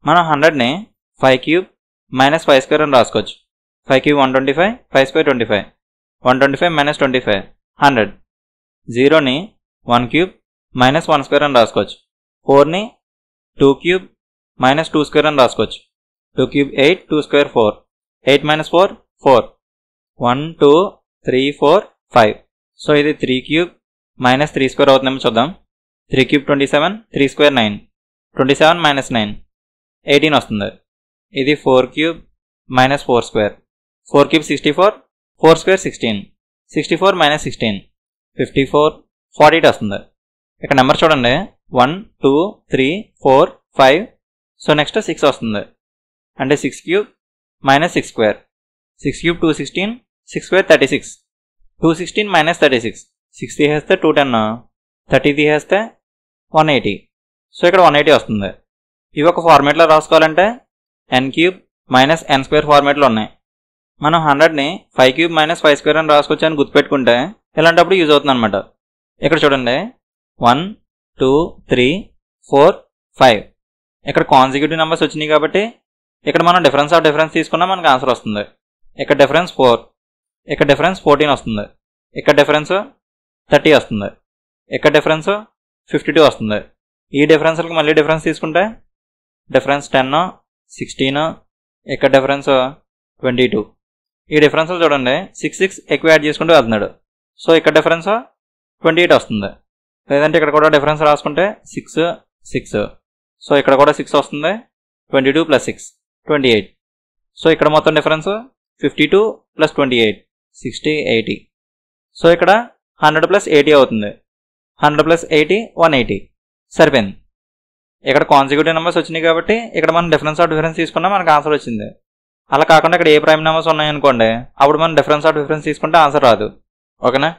మనం 100ని 5 cube minus 5 square అని రాసుకోవచ్చు. 5 cube 125, 5 square 25, 125 minus 25 100. 0ని 1 cube minus 1 square అని రాసుకోవచ్చు. 4ని 2 క్యూబ్ మైనస్ 2 స్క్వేర్ అని రాసుకోవచ్చు. 2 క్యూబ్ 8, 2 స్క్వేర్ 4, 8 మైనస్ 4 4, 1 2 3 4 5. సో ఇది 3 క్యూబ్ మైనస్ 3 స్క్వేర్ అవుతుందేమో చూద్దాం. 3 క్యూబ్ 27, 3 స్క్వేర్ 9, 27 మైనస్ 9 18 వస్తుంది. ఇది 4 cube minus 4 square, 4 cube 64, 4 square 16, 64 minus 16 54 48 వస్తుంది. ఇక్కడ నెంబర్ చూడండి 1 2 3 4 5. సో నెక్స్ట్ 6 వస్తుంది. అంటే 6 cube minus 6 square, 6 cube 216, 6 square 36, 216 minus 36, 6 తీసేస్తే 210, 30 తీసేస్తే 180. సో ఇక్కడ 180 వస్తుంది. ఇవి ఒక ఫార్మేట్లో రాసుకోవాలంటే n cube minus n square ఫార్మేట్లో ఉన్నాయి. మనం 100ని 5 క్యూబ్ మైనస్ 5 స్క్వేర్ అని రాసుకోవచ్చు అని గుర్తుపెట్టుకుంటే ఇలాంటప్పుడు యూజ్ అవుతుంది అనమాట. ఇక్కడ చూడండి 1 2 3 4 5. ఇక్కడ కాన్సిక్యూటివ్ నెంబర్స్ వచ్చినాయి కాబట్టి ఇక్కడ మనం డిఫరెన్స్ ఆఫ్ డిఫరెన్స్ తీసుకున్నా మనకు ఆన్సర్ వస్తుంది. ఇక్కడ డిఫరెన్స్ 4, ఇక్కడ డిఫరెన్స్ 14 వస్తుంది, ఇక్కడ డిఫరెన్స్ 30 వస్తుంది, ఇక్కడ డిఫరెన్స్ 52 వస్తుంది. ఈ డిఫరెన్స్కి మళ్ళీ డిఫరెన్స్ తీసుకుంటే డిఫరెన్స్ 10 16, ఇక్కడ డిఫరెన్స్ 22. ఈ డిఫరెన్స్లు చూడండి 6 6 ఎక్కువ యాడ్ చేసుకుంటూ వెళ్తున్నాడు. సో ఇక్కడ డిఫరెన్స్ 28 వస్తుంది. లేదంటే ఇక్కడ కూడా డిఫరెన్స్ రాసుకుంటే 6 6. సో ఇక్కడ కూడా 6 వస్తుంది. 22 ప్లస్ 6 28. సో ఇక్కడ మొత్తం డిఫరెన్స్ 52 ప్లస్ 28 60 80. సో ఇక్కడ 100 ప్లస్ 80 అవుతుంది. 100 ప్లస్ 80 180 సరిపోయింది. ఇక్కడ కాన్సిక్యూటివ్ నెంబర్స్ వచ్చినాయి కాబట్టి ఇక్కడ మనం డిఫరెన్స్ ఆఫ్ డిఫరెన్స్ తీసుకున్నా మనకు ఆన్సర్ వచ్చింది. అలా కాకుండా ఇక్కడ ఏ ప్రైమ్ నెంబర్స్ ఉన్నాయనుకోండి అప్పుడు మనం డిఫరెన్స్ ఆఫ్ డిఫరెన్స్ తీసుకుంటే ఆన్సర్ రాదు. ఓకేనా?